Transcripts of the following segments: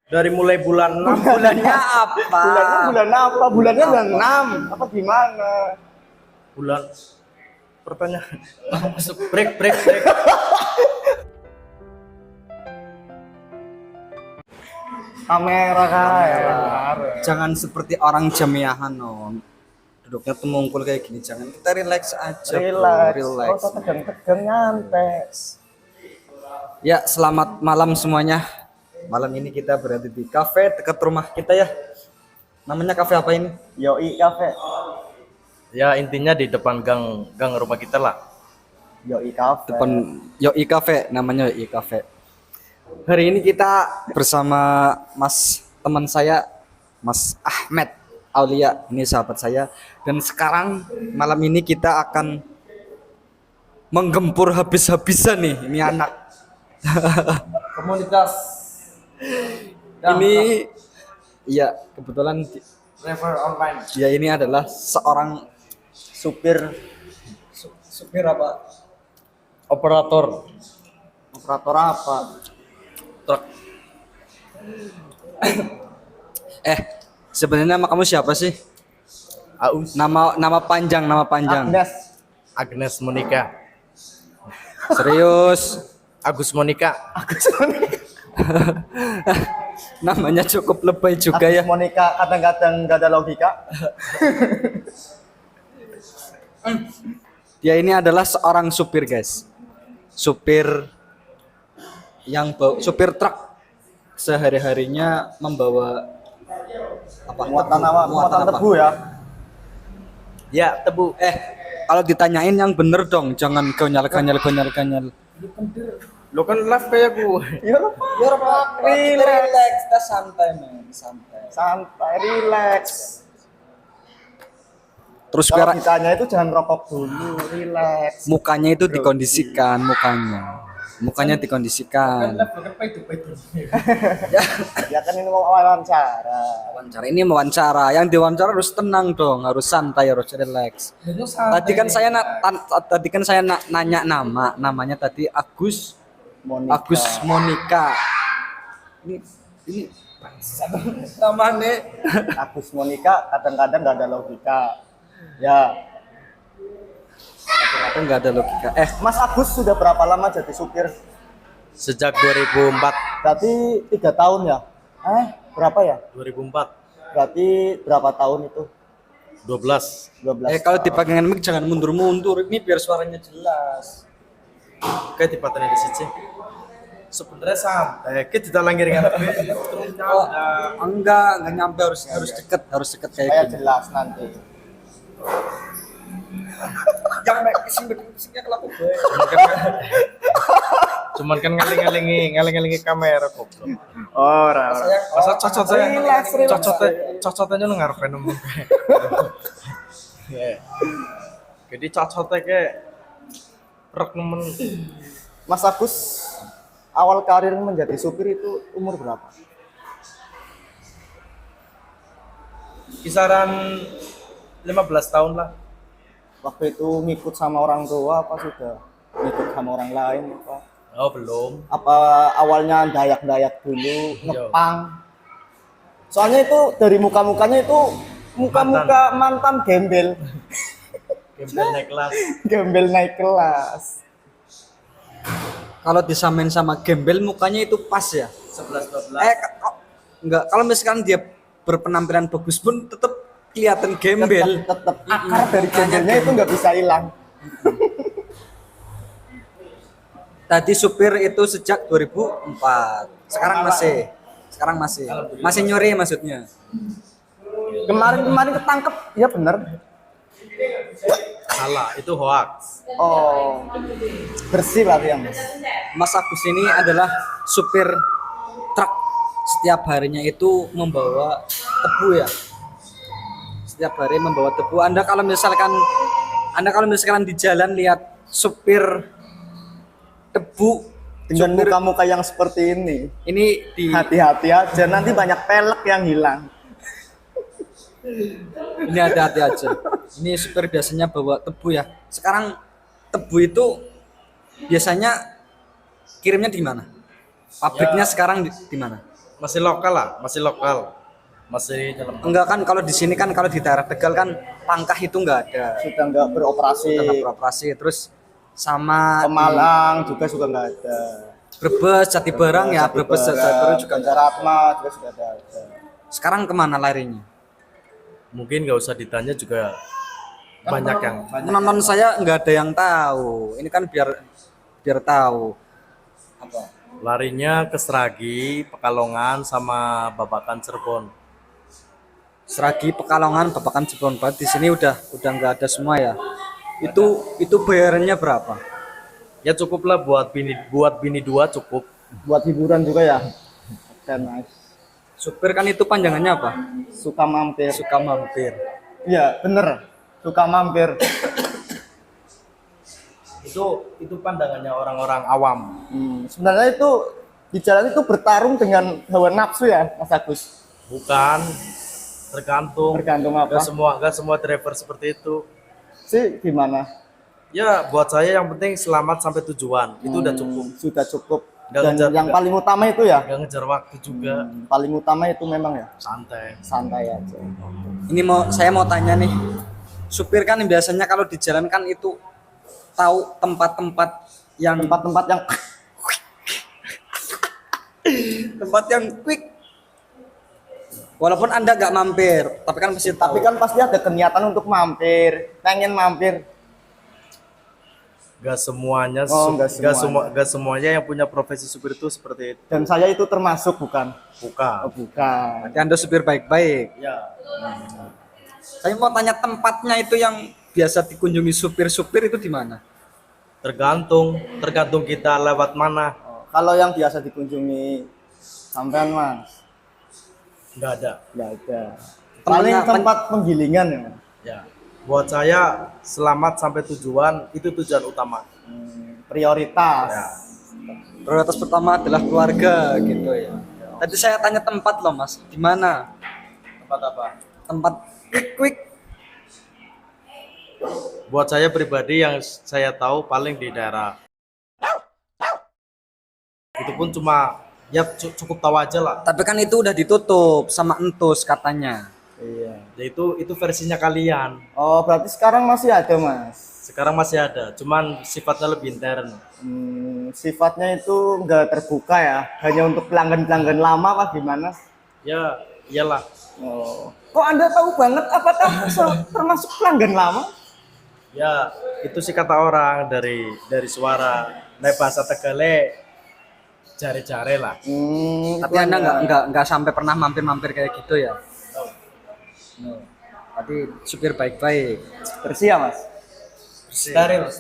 Dari mulai bulan 6 bulannya apa? Bulannya bulan 6 apa gimana? Bulan pertanyaan. Masuk break. Kamera. Jangan seperti orang jamiahan non. Duduknya tuh mungkul kayak gini. Jangan, kita relax aja. Relax. Oh, tegang-tegang nyantai. Ya, selamat malam semuanya. Malam ini kita berada di kafe dekat rumah kita ya. Namanya kafe apa ini? Yoi Cafe. Ya intinya di depan gang rumah kita lah. Yoi Cafe. Depan Yoi Cafe, namanya Yoi Cafe. Hari ini kita bersama teman saya, Mas Ahmed Aulia, ini sahabat saya. Dan sekarang malam ini kita akan menggempur habis-habisan nih, ini anak. Komunitas. Ini ya kebetulan Driver online. dia ini adalah seorang supir apa? Operator Operator apa? truk. Sebenarnya nama kamu siapa sih? Aus. Nama panjang. Agnes Monica. Serius? Agus Monica. Namanya cukup lebay juga ya. Monica kadang-kadang gak ada logika. Dia ini adalah seorang supir, guys. Supir truk. Sehari-harinya membawa apa? Muatan tebu ya. Ya, tebu. Kalau ditanyain yang bener dong, jangan gonyal. Lo kan live kayak gue. Ya Pak. Relax, kita santai, men. Santai, relax. Terus Kalau biar ditanya itu jangan rokok dulu, relax. mukanya itu dikondisikan, mukanya dikondisikan. Ya kan ini mau wawancara. Ini wawancara, yang diwawancara harus tenang dong, harus santai, harus relax. Tadi kan saya nanya namanya tadi Agus Monica. Ini namanya Agus Monica kadang-kadang nggak ada logika. Ya, ternyata nggak ada logika. Mas Agus sudah berapa lama jadi supir? Sejak 2004. Berarti 3 tahun ya? Berapa ya? 2004. Berarti berapa tahun itu? 12. 12. Kalau dipegangan mic jangan mundur-mundur, ini biar suaranya jelas. Kayak di patahnya di sini. Sebenarnya santai. Kita tidak langgar dengan Enggak nyampe, harus deket kayak Saya gini. jelas nanti. Yang kesini kelapa gue. Cuman kan ngaling-ngalingi kamera kok. Oh, Masa cocot saya. Relax. Cocotnya lu ngarepe nemu. Jadi cocotnya kayak rek nemen. Mas Agus awal karir menjadi supir itu umur berapa? Kisaran 15 tahun lah. Waktu itu ngikut sama orang tua apa sudah ngikut sama orang lain apa? Oh, belum. Apa awalnya dayak-dayak dulu, ngepang? Soalnya itu dari muka-mukanya itu muka-muka mantan gembel. Gembel naik kelas. Gembel naik kelas. Kalau disamain sama gembel mukanya itu pas ya. 11-12. Enggak, kalau misalkan dia berpenampilan bagus pun tetap kelihatan gembel. Tetap akar dari gembelnya itu nggak bisa hilang. Tadi supir itu sejak 2004. Sekarang masih nyuri maksudnya. Kemarin ketangkep, ya bener. Salah, itu hoax. Oh, bersih berarti ya Mas. Mas Agus ini adalah supir truk. Setiap harinya itu membawa tebu ya. Setiap hari membawa tebu. Anda kalau misalkan di jalan lihat supir tebu Dengan muka-muka yang seperti ini hati-hati aja, nanti banyak pelek yang hilang. Ini hati-hati aja. Ini supir biasanya bawa tebu ya. Sekarang tebu itu biasanya kirimnya di mana? Pabriknya sekarang di mana? masih lokal lah, masih lokal. Masih dalam Enggak kan kalau di sini kan kalau di daerah Tegal kan Pangkah itu enggak ada. Sudah nggak beroperasi. Sudah nggak beroperasi. Terus sama di Pemalang juga nggak ada. Brebes, Jatibarang ya, Brebes, Jatibarang juga enggak. Jaratma juga sudah ada. Sekarang kemana larinya? mungkin nggak usah ditanya juga banyak yang Penonton saya nggak ada yang tahu. Ini kan biar biar tahu. Apa? larinya ke Seragi, Pekalongan sama Babakan Cirebon. Seragi, Pekalongan, Babakan, Cirebon. Berarti di sini udah nggak ada semua ya. Itu bayarannya berapa? Ya cukup lah buat bini dua cukup. Buat hiburan juga ya. Oke, nice. Supir kan itu panjangannya apa? Suka mampir. Suka mampir. Iya, bener. Suka mampir. Itu pandangannya orang-orang awam. Sebenarnya itu di jalan itu bertarung dengan hawa nafsu ya, Mas Agus. Bukan, tergantung. Tergantung apa? Gak semua driver seperti itu. Sih gimana? Ya buat saya yang penting selamat sampai tujuan itu udah cukup. Sudah cukup. Nggak Dan ngejar yang juga. paling utama itu ya. Gak ngejar waktu juga, Paling utama itu memang ya santai. santai aja. Ini saya mau tanya nih. Supir kan biasanya kalau di jalan kan itu tahu tempat-tempat yang Tempat-tempat yang quick. Walaupun Anda nggak mampir, tapi kan pasti tapi tahu. kan pasti ada keniatan untuk mampir, pengen mampir. Gak semuanya, Oh, nggak semuanya. gak semuanya yang punya profesi supir itu seperti itu. Dan saya itu termasuk bukan? Bukan. Oh, bukan. Berarti Anda supir baik-baik. Ya, Saya mau tanya tempatnya itu yang biasa dikunjungi supir-supir itu di mana? tergantung kita lewat mana. Oh, kalau yang biasa dikunjungi sampean Mas, Nggak ada. nggak ada. Temennya- Paling tempat penggilingan ya. Ya, buat saya selamat sampai tujuan itu tujuan utama. Prioritas. Ya. Prioritas pertama adalah keluarga gitu ya. Tadi saya tanya tempat loh Mas, di mana? Tempat apa? Tempat quick. Buat saya pribadi yang saya tahu paling di daerah. Itu pun cuma ya cukup tahu aja lah. Tapi kan itu udah ditutup sama Entus katanya. Iya. Ya itu versinya kalian. Oh, berarti sekarang masih ada, Mas. Sekarang masih ada, cuman sifatnya lebih intern. Sifatnya itu nggak terbuka ya, hanya untuk pelanggan-pelanggan lama apa gimana? Ya, iyalah. Oh. Kok Anda tahu banget apakah termasuk pelanggan lama? Ya, itu sih kata orang dari suara. Nah, bahasa Tegale jare-jare lah. Tapi Anda nggak sampai pernah mampir-mampir kayak gitu ya. Tadi supir baik-baik. Bersih ya, Mas? Steril.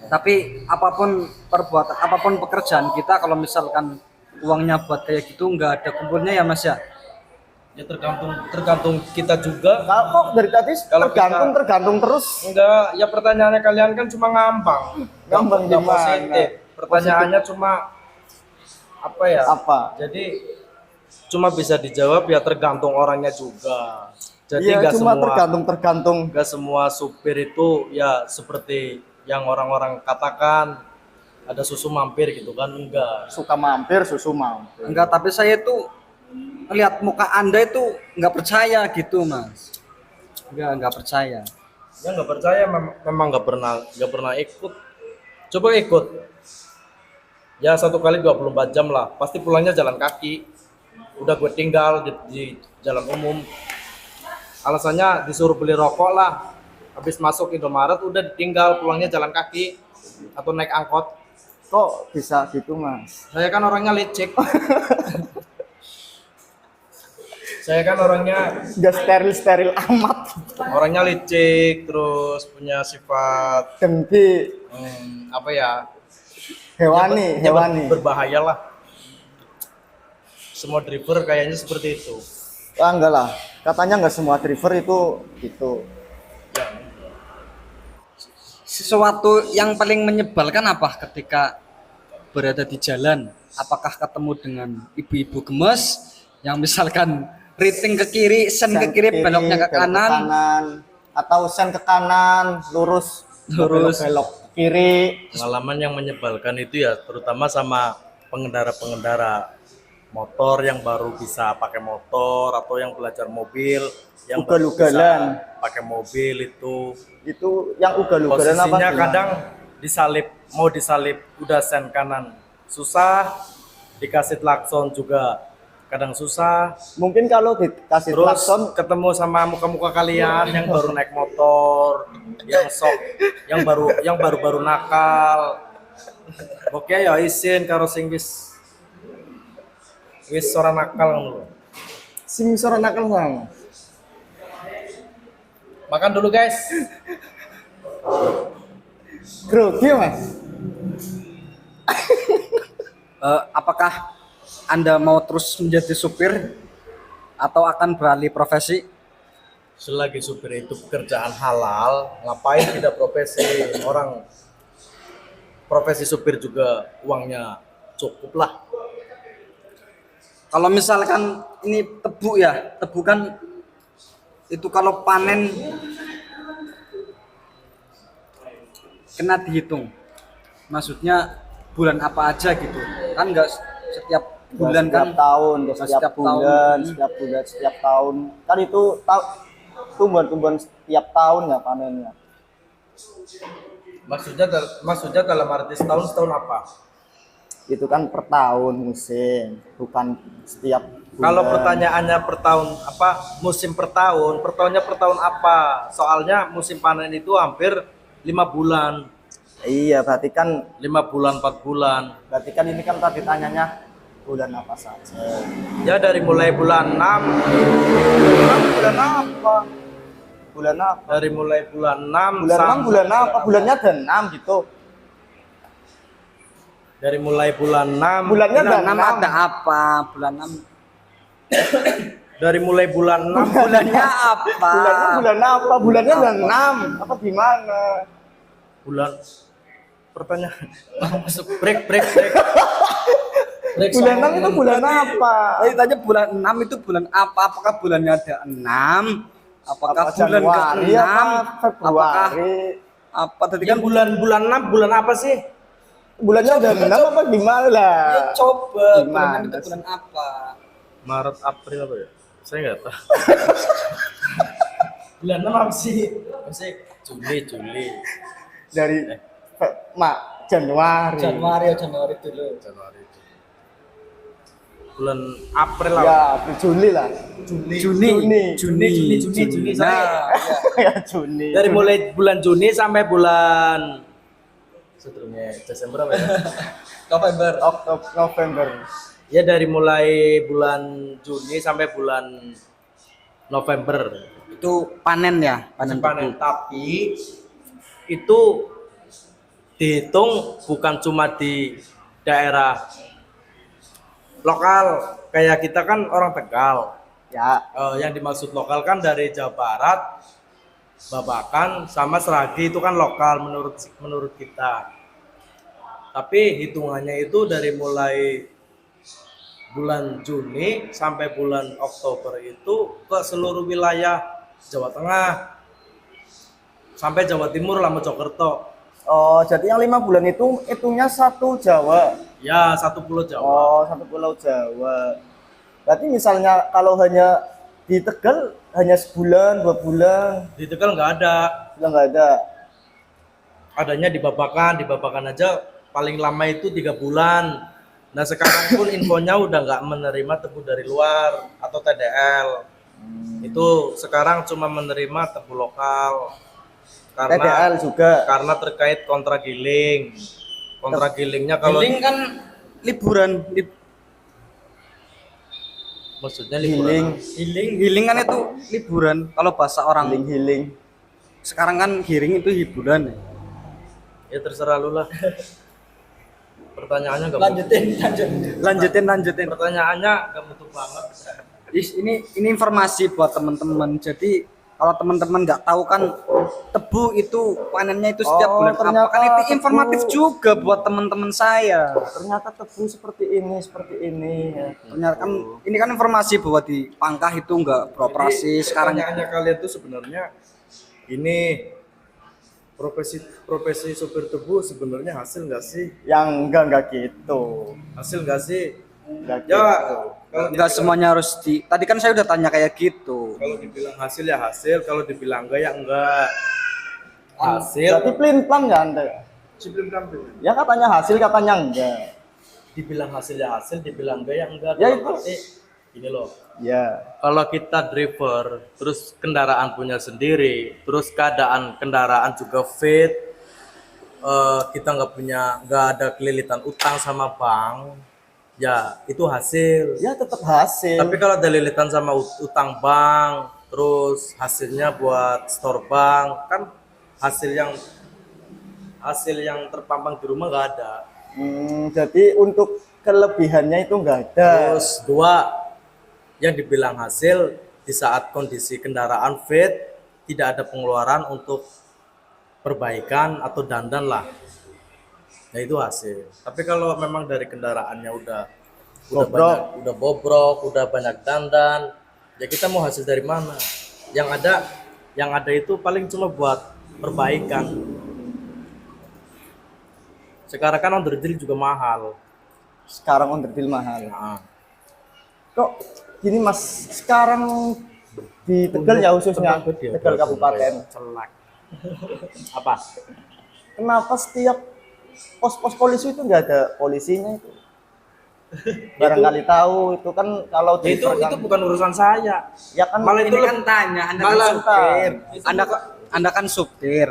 Tapi apapun perbuatan, apapun pekerjaan kita, kalau misalkan uangnya buat kayak gitu nggak ada kumpulnya ya Mas ya. Ya tergantung kita juga. Kalau kok dari tadi Kalau tergantung terus. Enggak, ya pertanyaannya kalian kan cuma ngambang. Ngambang Nggak gimana? positif. Pertanyaannya cuma apa ya? Apa? Jadi cuma bisa dijawab ya tergantung orangnya juga. Jadi Iya, nggak cuma semua tergantung. nggak semua supir itu ya seperti yang orang-orang katakan ada susu mampir gitu kan, enggak. Suka mampir, susu mampir. Enggak, tapi saya tuh lihat muka Anda itu nggak percaya gitu Mas. Nggak percaya. Ya nggak percaya, memang nggak pernah ikut. Coba ikut. Ya 1 kali 24 jam lah. Pasti pulangnya jalan kaki. Udah gue tinggal di jalan umum. Alasannya disuruh beli rokok lah. Habis masuk Indomaret udah ditinggal, pulangnya jalan kaki atau naik angkot. Kok bisa gitu, Mas? Saya kan orangnya licik. Saya kan orangnya Nggak steril amat. orangnya licik, terus punya sifat Dengki, apa ya? hewani. Berbahaya lah. Semua driver kayaknya seperti itu. Ah, enggak lah. Katanya nggak semua driver itu gitu. Sesuatu yang paling menyebalkan apa ketika berada di jalan? Apakah ketemu dengan ibu-ibu gemes yang misalkan riting ke kiri, sen ke kiri, beloknya ke belok kanan, atau sen ke kanan, lurus, belok ke kiri. Pengalaman yang menyebalkan itu ya terutama sama pengendara-pengendara motor yang baru bisa pakai motor, atau yang belajar mobil yang baru Ugal-ugalan. bisa pakai mobil Itu yang ugal-ugalan apa? posisinya gimana? kadang disalip, mau disalip udah sen kanan susah, dikasih klakson juga kadang susah. Mungkin kalau dikasih Terus klakson, ketemu sama muka-muka kalian yang baru naik motor, yang baru-baru nakal. Oke ya isin karo sing wis ora nakal ngono. sing sora nakal Bang. Makan dulu guys. Grogi Mas. Apakah Anda mau terus menjadi supir atau akan beralih profesi? Selagi supir itu pekerjaan halal, ngapain tidak profesi orang? Profesi supir juga uangnya cukup lah. Kalau misalkan ini tebu ya, tebu kan itu kalau panen kena dihitung. Maksudnya bulan apa aja gitu. Kan enggak setiap bulan Setiap kan tahun, Nggak setiap bulan, setiap tahun. Kan itu tumbuhan-tumbuhan setiap tahun ya panennya. Maksudnya dalam arti setahun apa? Itu kan per tahun musim, bukan setiap bulan. Kalau pertanyaannya per tahun apa? Musim per tahunnya per tahun apa? Soalnya musim panen itu hampir 5 bulan, Iya, berarti kan 4 bulan. ini kan tadi tanyanya bulan apa saja. Ya dari mulai bulan 6, Bulan apa? Bulan apa? dari mulai bulan 6 Bulan 6 bulan apa? Bulannya ada 6 gitu. Dari mulai bulan 6, Bulannya ada bulan 6 6. ada apa? Bulan 6 dari mulai bulan 6 bulannya apa? Bulannya bulan apa? Bulannya ada 6. Apa gimana? bulan pertanyaan masuk break. Break, Bulan 6 soalnya. itu bulan apa? Tadi tanya bulan 6 itu bulan apa? Apakah bulannya ada 6? Apakah Apa bulan Januari ke-6? apa Apakah Februari? apa tadi Yang kan bulan 6 bulan apa sih? Bulannya ada 6 apa gimana lah? ya, coba bulan Gimana 6 itu sih? bulan apa? Maret, April apa ya? Saya nggak tahu. Bulan 6 apa sih? Masih Juli. Dari Januari. Januari dulu. Januari. Bulan April lah. Ya, Juli lah. Juni. Nah, Ya Juni. Dari mulai bulan Juni sampai bulan seterusnya Desember apa ya? November. Oktober, November. Ya dari mulai bulan Juni sampai bulan November Itu panen ya, musim panen. panen. tebu. Tapi itu dihitung bukan cuma di daerah lokal, kayak kita kan orang Tegal. Ya, Yang dimaksud lokal kan dari Jawa Barat, Babakan sama Seragi itu kan lokal menurut kita. Tapi hitungannya itu dari mulai bulan Juni sampai bulan Oktober itu ke seluruh wilayah Jawa Tengah sampai Jawa Timur lah, Mojokerto. oh jadi yang 5 bulan itu hitungnya satu Jawa. Ya, satu pulau Jawa. Oh, satu pulau Jawa. Berarti misalnya kalau hanya di Tegal hanya sebulan, 2 bulan, Di Tegal nggak ada. sudah nggak ada. Adanya di Babakan aja paling lama itu 3 bulan. Nah sekarang pun infonya udah nggak menerima tebu dari luar atau TDL. Itu sekarang cuma menerima tebu lokal TDL juga. karena terkait kontrak giling. Kontrak gilingnya kalau Giling kan liburan. maksudnya Healing, Giling kan itu liburan. Kalau bahasa orang healing. sekarang kan giring itu hiburan. Ya terserah lu lah. Pertanyaannya nggak Lanjutin. Pertanyaannya nggak butuh banget. Ini informasi buat teman-teman. Jadi kalau teman-teman nggak tahu kan tebu itu panennya itu setiap Oh, bulan apa ternyata kan itu tebu. informatif juga buat teman-teman saya. Ternyata tebu seperti ini ya. Ternyata kan ini kan informasi bahwa di Pangkah itu nggak beroperasi Jadi, sekarang. pertanyaannya kalian tuh sebenarnya ini profesi supir tebu sebenarnya hasil nggak sih? Yang enggak gitu. Hasil nggak sih? Enggak Ya, gitu. Enggak semuanya harus di. Tadi kan saya udah tanya kayak gitu. kalau dibilang hasil ya hasil, kalau dibilang enggak ya enggak. Hasil Berarti pelin plan nggak anda? sebelum tampil. Ya katanya hasil, katanya enggak. Dibilang hasil ya hasil, dibilang enggak ya enggak. Ya, Dalam itu. arti, gini loh. Ya. Kalau kita driver, terus kendaraan punya sendiri, terus keadaan kendaraan juga fit, kita nggak ada kelilitan utang sama bank, ya itu hasil. Ya tetap hasil. Tapi kalau ada lilitan sama utang bank, terus hasilnya buat store bank, kan hasil yang terpampang di rumah nggak ada. Jadi untuk kelebihannya itu enggak ada. Terus dua, yang dibilang hasil di saat kondisi kendaraan fit, tidak ada pengeluaran untuk perbaikan atau dandan lah. Nah itu hasil. Tapi kalau memang dari kendaraannya udah Bobrok. banyak, udah bobrok, udah banyak dandan, ya kita mau hasil dari mana? Yang ada itu paling cuma buat perbaikan. Sekarang kan onderdil juga mahal. Sekarang onderdil mahal. Nah, Kok gini Mas, sekarang di Tegal ya khususnya Tegal Kabupaten. Celak. Apa? Kenapa setiap pos-pos polisi itu nggak ada polisinya itu? Barangkali tahu itu kan kalau Ya, itu driver kan, bukan urusan saya. ya kan Malah Ini itu kan tanya, Anda kan malah- supir. Anda kan supir,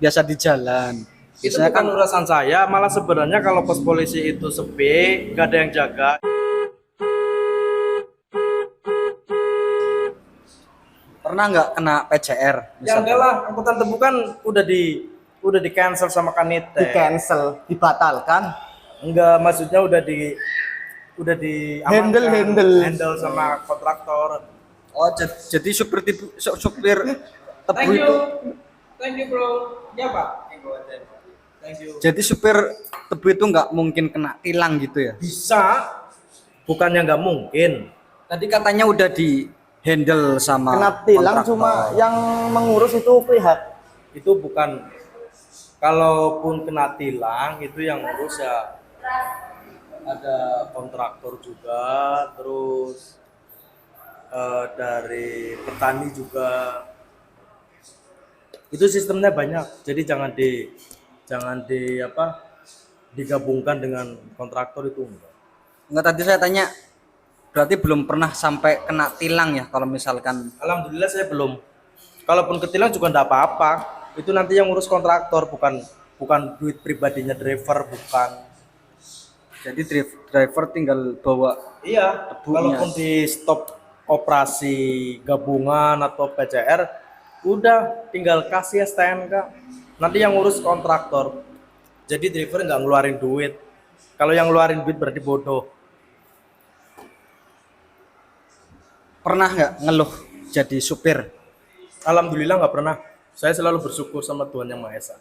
biasa di jalan. Itu Biasanya bukan kan urusan saya, malah sebenarnya kalau pos polisi itu sepi, nggak ada yang jaga. pernah nggak kena PCR? Ya enggak lah, angkutan tebu kan udah di cancel sama di Kanite. cancel, dibatalkan. Enggak, maksudnya udah di handle sama kontraktor. Oh, jadi supir tebu itu. Thank you bro. Ya pak. Thank you. Jadi supir tebu itu nggak mungkin kena tilang gitu ya? Bisa, bukannya nggak mungkin. Tadi katanya udah di handle sama Kena tilang kontraktor. cuma yang mengurus itu pihak. Itu bukan, kalaupun kena tilang itu yang ngurus ya ada kontraktor juga, terus dari petani juga. Itu sistemnya banyak, jadi jangan digabungkan dengan kontraktor itu enggak. Nggak, tadi saya tanya, berarti belum pernah sampai kena tilang ya kalau misalkan. Alhamdulillah saya belum. Kalaupun ketilang juga enggak apa-apa. Itu nanti yang ngurus kontraktor, bukan duit pribadinya driver, bukan. Jadi driver tinggal bawa. Iya, Tebunya. kalaupun di stop operasi gabungan atau PCR, udah tinggal kasih STNK. Nanti yang ngurus kontraktor. Jadi driver nggak ngeluarin duit. Kalau yang ngeluarin duit berarti bodoh. Pernah nggak ngeluh jadi supir? Alhamdulillah nggak pernah. Saya selalu bersyukur sama Tuhan Yang Maha Esa.